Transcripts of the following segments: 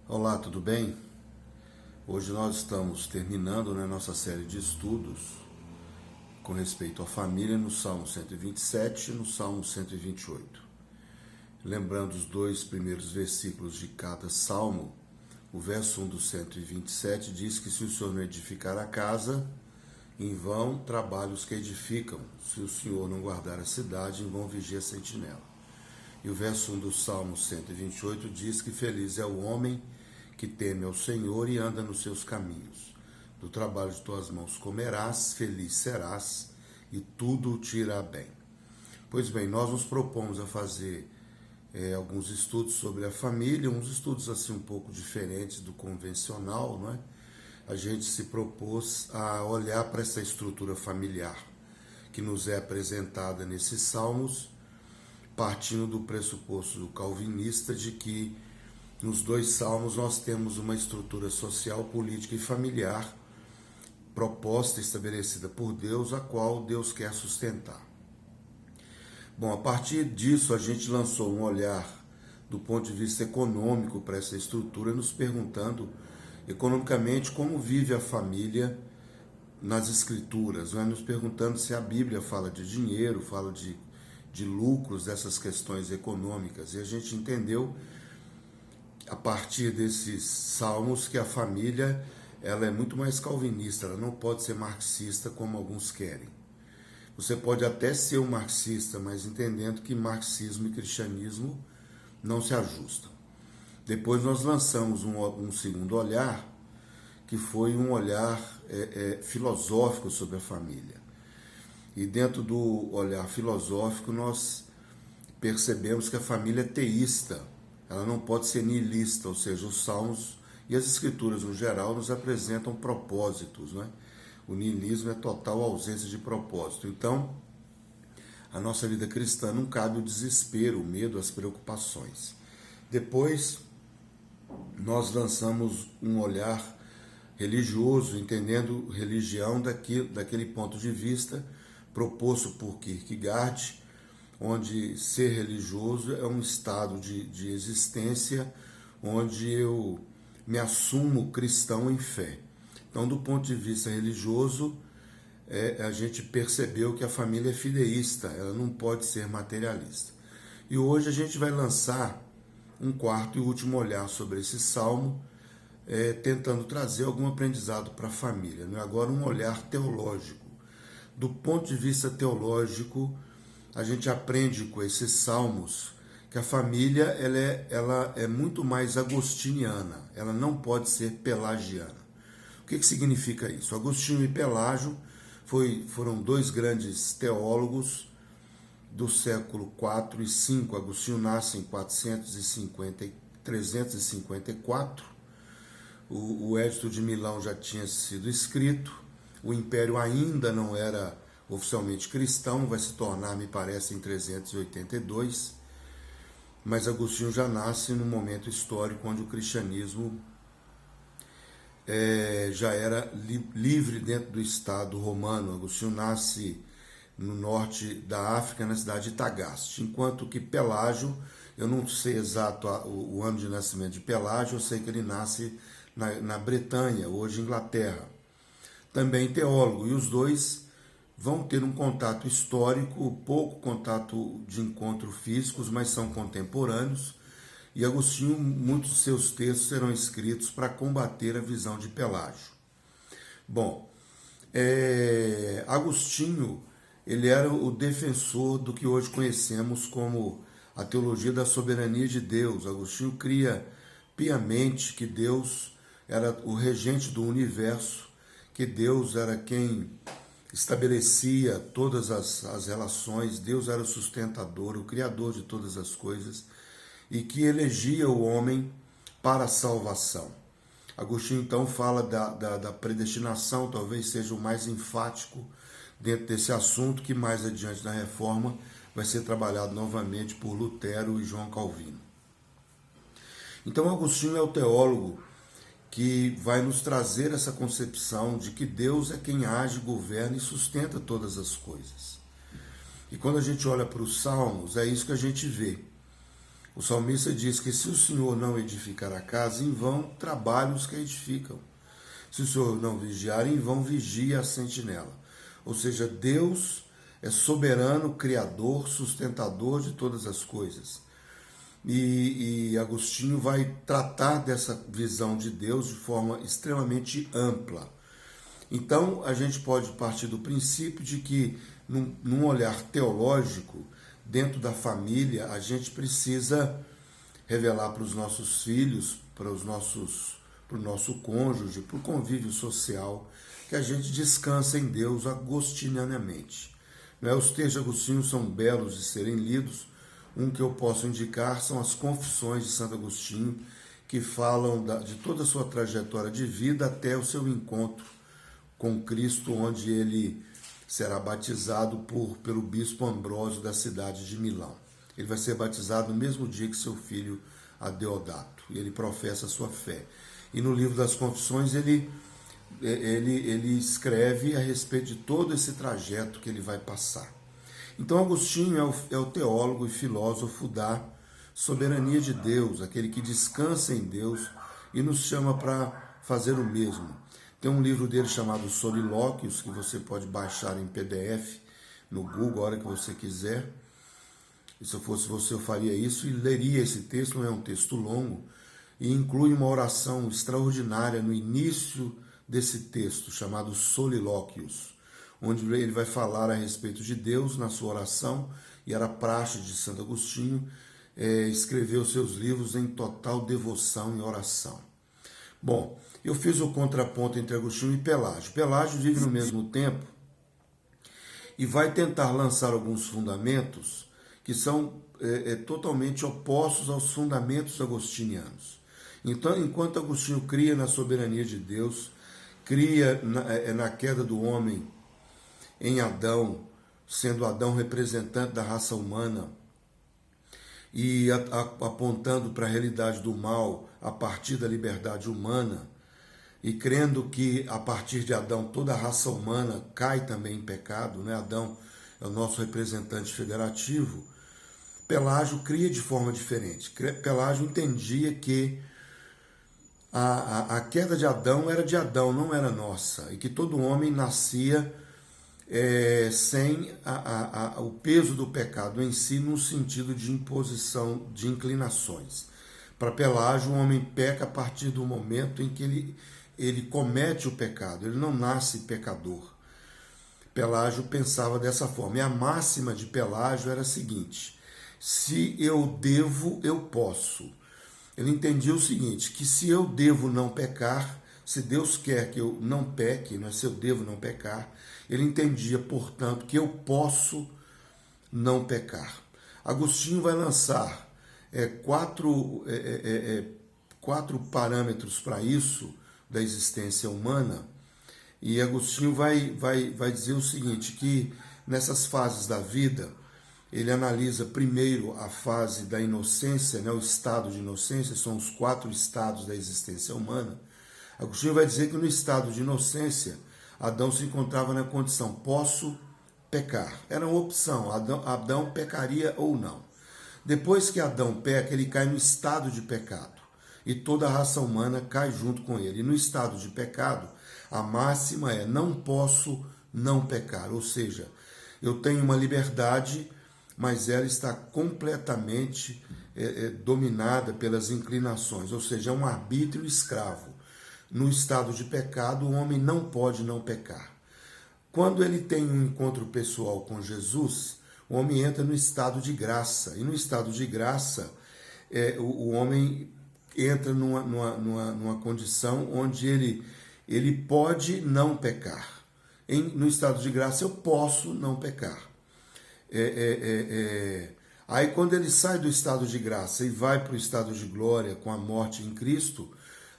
Olá, tudo bem? Hoje nós estamos terminando nossa série de estudos com respeito à família no Salmo 127 e no Salmo 128. Lembrando os dois primeiros versículos de cada salmo, o verso 1 do 127 diz que se o Senhor não edificar a casa, em vão trabalham os que edificam. Se o Senhor não guardar a cidade, em vão vigia a sentinela. E o verso 1 do Salmo 128 diz que feliz é o homem que teme ao Senhor e anda nos seus caminhos. Do trabalho de tuas mãos comerás, feliz serás, e tudo te irá bem. Pois bem, nós nos propomos a fazer alguns estudos sobre a família, uns estudos assim um pouco diferentes do convencional, não é? A gente se propôs a olhar para essa estrutura familiar que nos é apresentada nesses salmos, partindo do pressuposto calvinista de que nos dois salmos nós temos uma estrutura social, política e familiar proposta, estabelecida por Deus, a qual Deus quer sustentar. Bom, a partir disso a gente lançou um olhar do ponto de vista econômico para essa estrutura, nos perguntando economicamente como vive a família nas escrituras, nos perguntando se a Bíblia fala de dinheiro, fala de lucros, dessas questões econômicas. E a gente entendeu a partir desses salmos que a família ela é muito mais calvinista, ela não pode ser marxista como alguns querem. Você pode até ser um marxista, mas entendendo que marxismo e cristianismo não se ajustam. Depois nós lançamos um segundo olhar, que foi um olhar filosófico sobre a família. E dentro do olhar filosófico nós percebemos que a família é teísta, ela não pode ser nihilista, ou seja, os salmos e as escrituras no geral nos apresentam propósitos, não é? O nihilismo é total ausência de propósito. Então, a nossa vida cristã não cabe o desespero, o medo, as preocupações. Depois, nós lançamos um olhar religioso, entendendo religião daquele ponto de vista proposto por Kierkegaard, onde ser religioso é um estado de existência onde eu me assumo cristão em fé. Então, do ponto de vista religioso, a gente percebeu que a família é fideísta, ela não pode ser materialista. E hoje a gente vai lançar um quarto e último olhar sobre esse salmo, tentando trazer algum aprendizado para a família. Agora um olhar teológico. Do ponto de vista teológico, a gente aprende com esses salmos que a família ela é muito mais agostiniana, ela não pode ser pelagiana. O que significa isso? Agostinho e Pelágio foram dois grandes teólogos do século IV e V. Agostinho nasce em 354, o Edito de Milão já tinha sido escrito, o Império ainda não era oficialmente cristão, vai se tornar, me parece, em 382, mas Agostinho já nasce num momento histórico onde o cristianismo já era livre dentro do Estado romano. Agostinho nasce no norte da África, na cidade de Tagaste, enquanto que Pelágio, eu não sei exato o ano de nascimento de Pelágio, eu sei que ele nasce na Bretanha, hoje Inglaterra, também teólogo, e os dois vão ter um contato histórico, pouco contato de encontro físicos, mas são contemporâneos, e Agostinho, muitos de seus textos serão escritos para combater a visão de Pelágio. Bom, Agostinho, ele era o defensor do que hoje conhecemos como a teologia da soberania de Deus. Agostinho cria piamente que Deus era o regente do universo, que Deus era quem estabelecia todas as relações, Deus era o sustentador, o criador de todas as coisas, e que elegia o homem para a salvação. Agostinho então fala da predestinação, talvez seja o mais enfático dentro desse assunto, que mais adiante na Reforma vai ser trabalhado novamente por Lutero e João Calvino. Então Agostinho é o teólogo que vai nos trazer essa concepção de que Deus é quem age, governa e sustenta todas as coisas. E quando a gente olha para os Salmos, é isso que a gente vê. O salmista diz que se o Senhor não edificar a casa, em vão trabalham os que a edificam. Se o Senhor não vigiar, em vão vigia a sentinela. Ou seja, Deus é soberano, criador, sustentador de todas as coisas. E Agostinho vai tratar dessa visão de Deus de forma extremamente ampla. Então, a gente pode partir do princípio de que, num olhar teológico, dentro da família, a gente precisa revelar para os nossos filhos, para o nosso cônjuge, para o convívio social, que a gente descansa em Deus agostinianamente. Os textos de Agostinho são belos de serem lidos. Um que eu posso indicar são as Confissões de Santo Agostinho, que falam de toda a sua trajetória de vida até o seu encontro com Cristo, onde ele será batizado pelo bispo Ambrósio da cidade de Milão. Ele vai ser batizado no mesmo dia que seu filho Adeodato, e ele professa a sua fé. E no livro das Confissões ele escreve a respeito de todo esse trajeto que ele vai passar. Então Agostinho é o teólogo e filósofo da soberania de Deus, aquele que descansa em Deus e nos chama para fazer o mesmo. Tem um livro dele chamado Solilóquios, que você pode baixar em PDF no Google a hora que você quiser. E se eu fosse você, eu faria isso e leria esse texto, não é um texto longo, e inclui uma oração extraordinária no início desse texto, chamado Solilóquios, onde ele vai falar a respeito de Deus na sua oração, e era praxe de Santo Agostinho escrever os seus livros em total devoção e oração. Bom, eu fiz o contraponto entre Agostinho e Pelágio. Pelágio vive no mesmo tempo e vai tentar lançar alguns fundamentos que são totalmente opostos aos fundamentos agostinianos. Então, enquanto Agostinho cria na soberania de Deus, cria na queda do homem em Adão, sendo Adão representante da raça humana e apontando para a realidade do mal a partir da liberdade humana, e crendo que a partir de Adão toda a raça humana cai também em pecado, né? Adão é o nosso representante federativo. Pelágio cria de forma diferente. Pelágio entendia que a queda de Adão era de Adão, não era nossa, e que todo homem nascia sem o peso do pecado em si, no sentido de imposição de inclinações. Para Pelágio, o homem peca a partir do momento em que ele comete o pecado, ele não nasce pecador. Pelágio pensava dessa forma, e a máxima de Pelágio era a seguinte: se eu devo, eu posso. Ele entendia o seguinte, que se eu devo não pecar, se Deus quer que eu não peque, não é se eu devo não pecar, ele entendia, portanto, que eu posso não pecar. Agostinho vai lançar quatro parâmetros para isso, da existência humana, e Agostinho vai dizer o seguinte, que nessas fases da vida, ele analisa primeiro a fase da inocência, né, o estado de inocência, são os 4 estados da existência humana. Agostinho vai dizer que no estado de inocência, Adão se encontrava na condição, posso pecar. Era uma opção, Adão pecaria ou não. Depois que Adão peca, ele cai no estado de pecado, e toda a raça humana cai junto com ele. E no estado de pecado, a máxima é, não posso não pecar, ou seja, eu tenho uma liberdade, mas ela está completamente dominada pelas inclinações, ou seja, é um arbítrio escravo. No estado de pecado, o homem não pode não pecar. Quando ele tem um encontro pessoal com Jesus, o homem entra no estado de graça, e no estado de graça, o homem entra numa condição onde ele pode não pecar. No estado de graça, eu posso não pecar. Aí quando ele sai do estado de graça e vai para o estado de glória com a morte em Cristo,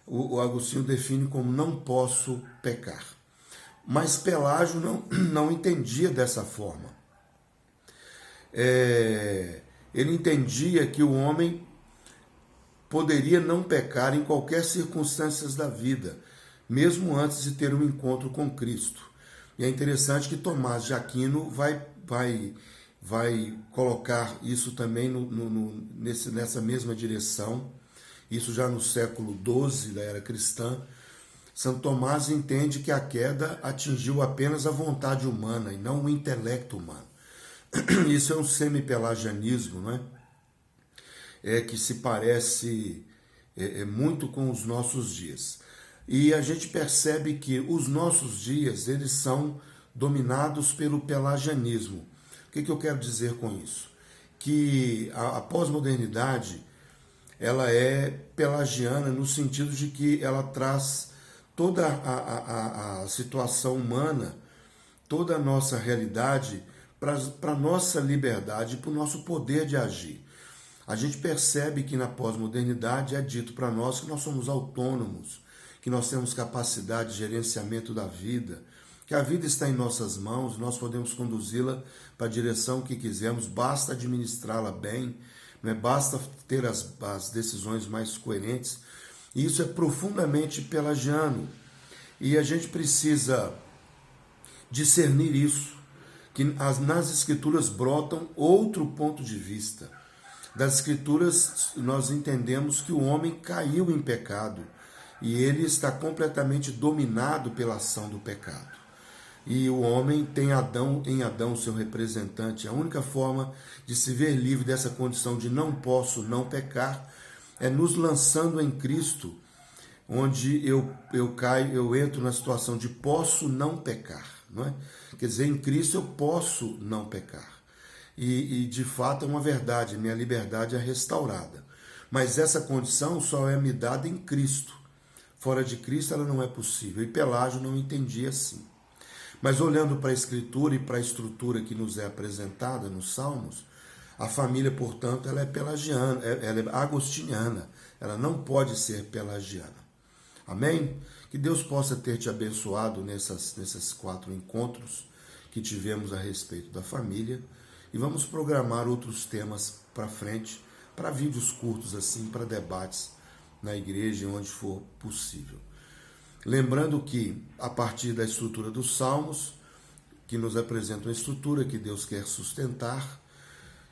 o Agostinho define como não posso pecar. Mas Pelágio não entendia dessa forma. Ele entendia que o homem poderia não pecar em qualquer circunstância da vida, mesmo antes de ter um encontro com Cristo. E é interessante que Tomás de Aquino vai vai colocar isso também nessa mesma direção. Isso já no século XII da era cristã. Santo Tomás entende que a queda atingiu apenas a vontade humana e não o intelecto humano. Isso é um semi-pelagianismo, não é? Que se parece muito com os nossos dias. E a gente percebe que os nossos dias, eles são dominados pelo pelagianismo. O que eu quero dizer com isso? Que a pós-modernidade, ela é pelagiana no sentido de que ela traz toda a situação humana, toda a nossa realidade para a nossa liberdade, para o nosso poder de agir. A gente percebe que na pós-modernidade é dito para nós que nós somos autônomos, que nós temos capacidade de gerenciamento da vida, que a vida está em nossas mãos, nós podemos conduzi-la para a direção que quisermos, basta administrá-la bem, não é? Basta ter as decisões mais coerentes. E isso é profundamente pelagiano. E a gente precisa discernir isso, que nas Escrituras brotam outro ponto de vista. Das Escrituras nós entendemos que o homem caiu em pecado e ele está completamente dominado pela ação do pecado. E o homem tem em Adão seu representante. A única forma de se ver livre dessa condição de não posso não pecar é nos lançando em Cristo, onde eu entro na situação de posso não pecar, não é? Quer dizer, em Cristo eu posso não pecar. E de fato é uma verdade, minha liberdade é restaurada. Mas essa condição só é me dada em Cristo. Fora de Cristo ela não é possível. E Pelágio não entendia assim. Mas olhando para a Escritura e para a estrutura que nos é apresentada nos Salmos, a família, portanto, ela é pelagiana, ela é agostiniana. Ela não pode ser pelagiana. Amém? Que Deus possa ter te abençoado nesses 4 encontros que tivemos a respeito da família. E vamos programar outros temas para frente, para vídeos curtos assim, para debates na igreja, onde for possível. Lembrando que, a partir da estrutura dos Salmos, que nos apresentam a estrutura que Deus quer sustentar,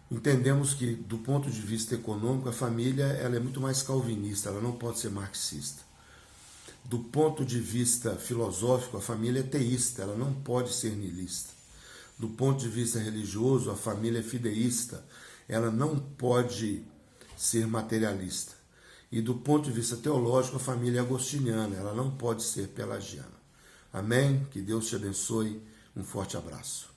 entendemos que, do ponto de vista econômico, a família ela é muito mais calvinista, ela não pode ser marxista. Do ponto de vista filosófico, a família é teísta, ela não pode ser niilista. Do ponto de vista religioso, a família é fideísta, ela não pode ser materialista. E do ponto de vista teológico, a família é agostiniana, ela não pode ser pelagiana. Amém? Que Deus te abençoe. Um forte abraço.